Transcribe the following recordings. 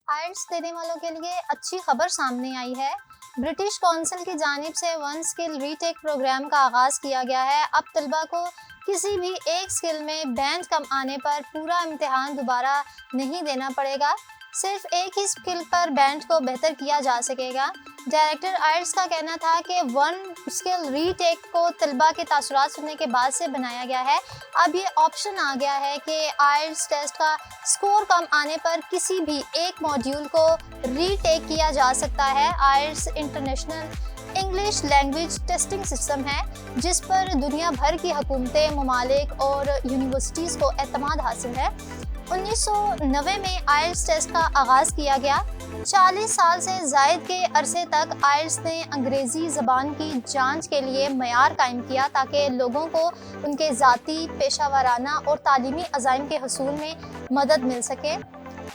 आइल्स देने वालों के लिए अच्छी खबर सामने आई है। ब्रिटिश काउंसिल की जानिब से वन स्किल रीटेक प्रोग्राम का आगाज़ किया गया है। अब तलबा को किसी भी एक स्किल में बैंड कम आने पर पूरा इम्तिहान दोबारा नहीं देना पड़ेगा, सिर्फ एक ही स्किल पर बैंड को बेहतर किया जा सकेगा। डायरेक्टर आइल्स का कहना था कि वन स्किल रीटेक को तलबा के तासुरात सुनने के बाद से बनाया गया है। अब ये ऑप्शन आ गया है कि आइल्स टेस्ट का स्कोर कम आने पर किसी भी एक मॉड्यूल को रीटेक किया जा सकता है। IELTS international English language testing system है जिस पर दुनिया भर की हुकूमतें, ममालिक और यूनिवर्सिटीज़ को एतमाद हासिल है। 1990 में आइल्स टेस्ट का आगाज़ किया गया। 40 साल से ज़ायद के अरसे तक आइल्स ने अंग्रेज़ी ज़बान की जांच के लिए मयार कायम किया ताकि लोगों को उनके ज़ाती, पेशा वाराना और तालीमी अज़ाइम के हसूल में मदद मिल सके।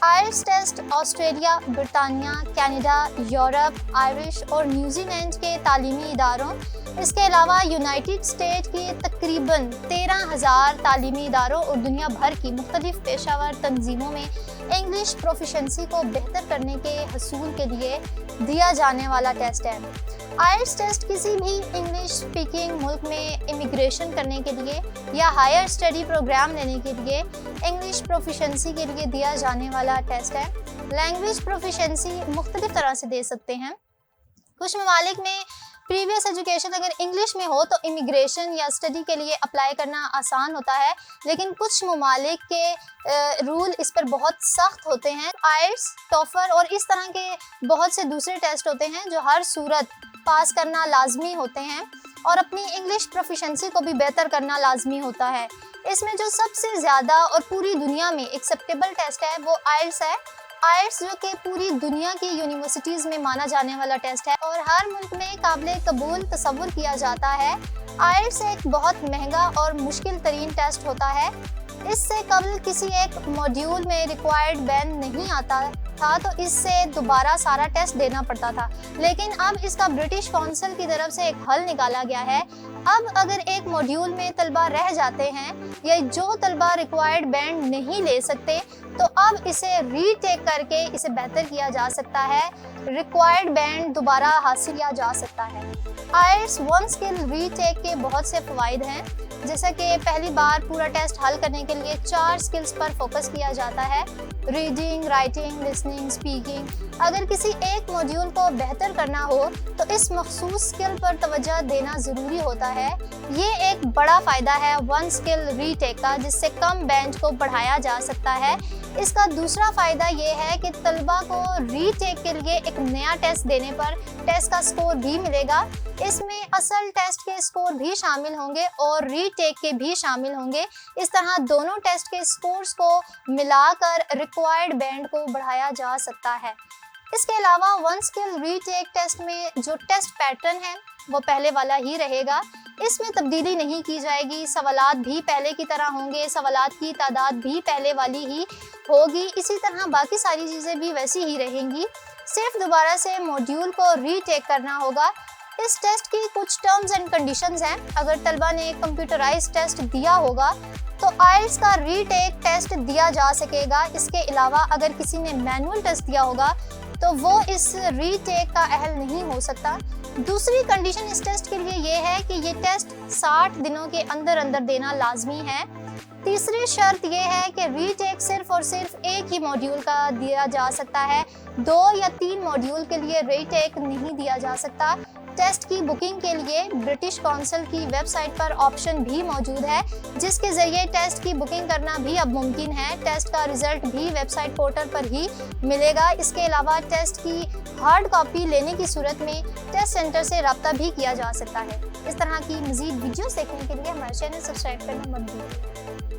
आइल्स टेस्ट ऑस्ट्रेलिया, बरतानिया, कनाडा, यूरोप, आयरिश और न्यूजीलैंड के तालीमी इदारों, इसके अलावा यूनाइटेड स्टेट की तकरीबन 13,000 तालीमी इदारों और दुनिया भर की मुख्तलिफ पेशावर तंजीमों में इंग्लिश प्रोफिशेंसी को बेहतर करने के हसूल के लिए दिया जाने वाला टेस्ट है। आइल्स टेस्ट किसी भी इंग्लिश स्पीकिंग मुल्क में इमिग्रेशन करने के लिए या हायर स्टडी प्रोग्राम लेने के लिए इंग्लिश प्रोफिशेंसी के लिए दिया जाने वाला टेस्ट है। लैंग्वेज प्रोफिशेंसी मुख्तलिफ तरह से दे सकते हैं। कुछ ममालिक में प्रीवियस एजुकेशन अगर इंग्लिश में हो तो इमिग्रेशन या स्टडी के लिए अप्लाई करना आसान होता है, लेकिन कुछ ममालिक के रूल इस पर बहुत सख्त होते हैं। आइल्स, टॉफल और इस तरह के बहुत से दूसरे टेस्ट होते हैं जो हर सूरत पास करना लाजमी होते हैं और अपनी इंग्लिश प्रोफिशेंसी को भी बेहतर करना लाजमी होता है। इसमें जो सबसे ज़्यादा और पूरी दुनिया में एक्सेप्टेबल टेस्ट है वो आइल्स है। आइल्स जो कि पूरी दुनिया की यूनिवर्सिटीज़ में माना जाने वाला टेस्ट है और हर मुल्क में काबिल कबूल तसव्वुर किया जाता है। आइल्स एक बहुत महंगा और मुश्किल तरीन टेस्ट होता है। इससे कबल किसी एक मॉड्यूल में रिक्वायर्ड बैंड नहीं आता था तो इससे दोबारा सारा टेस्ट देना पड़ता था, लेकिन अब इसका ब्रिटिश काउंसिल की तरफ से एक हल निकाला गया है। अब अगर एक मॉड्यूल में तलबा रह जाते हैं या जो तलबा रिक्वायर्ड बैंड नहीं ले सकते तो अब इसे रीटेक करके इसे बेहतर किया जा सकता है, रिक्वायर्ड बैंड दोबारा हासिल किया जा सकता है। आइल्स वन स्किल रीटेक के बहुत से फ़वाइद हैं, जैसा कि पहली बार पूरा टेस्ट हल करने के लिए 4 स्किल्स पर फोकस किया जाता है: रीडिंग, राइटिंग, लिसनिंग, स्पीकिंग। अगर किसी एक मॉड्यूल को बेहतर करना हो तो इस मखसूस स्किल पर तवज्जो देना ज़रूरी होता है। ये एक बड़ा फ़ायदा है वन स्किल रीटेक का, जिससे कम बैंड को बढ़ाया जा सकता है। इसका दूसरा फ़ायदा ये है कि तलबा को रीटेक के लिए एक नया टेस्ट देने पर टेस्ट का स्कोर भी मिलेगा। इसमें असल टेस्ट के स्कोर भी शामिल होंगे और रीटेक के भी शामिल होंगे। इस तरह दोनों टेस्ट के स्कोर्स को मिलाकर रिक्वायर्ड बैंड को बढ़ाया जा सकता है। इसके अलावा वन स्किल रीटेक टेस्ट में जो टेस्ट पैटर्न है वो पहले वाला ही रहेगा। इसमें तब्दीली नहीं की जाएगी। सवालात भी पहले की तरह होंगे, सवालात की तादाद भी पहले वाली ही होगी। इसी तरह बाकी सारी चीज़ें भी वैसी ही रहेंगी। सिर्फ दोबारा से मॉड्यूल को रीटेक करना होगा। इस टेस्ट की कुछ टर्म्स एंड कंडीशंस हैं। अगर तलबा ने कंप्यूटराइज्ड टेस्ट दिया होगा तो आइल्स का रीटेक टेस्ट दिया जा सकेगा। इसके अलावा अगर किसी ने मैनुअल टेस्ट दिया होगा तो वो इस रीटेक का अहल नहीं हो सकता। दूसरी कंडीशन इस टेस्ट के लिए ये है कि ये टेस्ट 60 दिनों के अंदर अंदर देना लाजमी है। तीसरी शर्त ये है कि रीटेक सिर्फ और सिर्फ एक ही मॉड्यूल का दिया जा सकता है। 2 या 3 मॉड्यूल के लिए रीटेक नहीं दिया जा सकता। टेस्ट की बुकिंग के लिए ब्रिटिश काउंसिल की वेबसाइट पर ऑप्शन भी मौजूद है, जिसके ज़रिए टेस्ट की बुकिंग करना भी अब मुमकिन है। टेस्ट का रिज़ल्ट भी वेबसाइट पोर्टल पर ही मिलेगा। इसके अलावा टेस्ट की हार्ड कॉपी लेने की सूरत में टेस्ट सेंटर से रब्ता भी किया जा सकता है। इस तरह की मज़ीद वीडियोस देखने के लिए हमारे चैनल सब्सक्राइब करना मत भूलिए।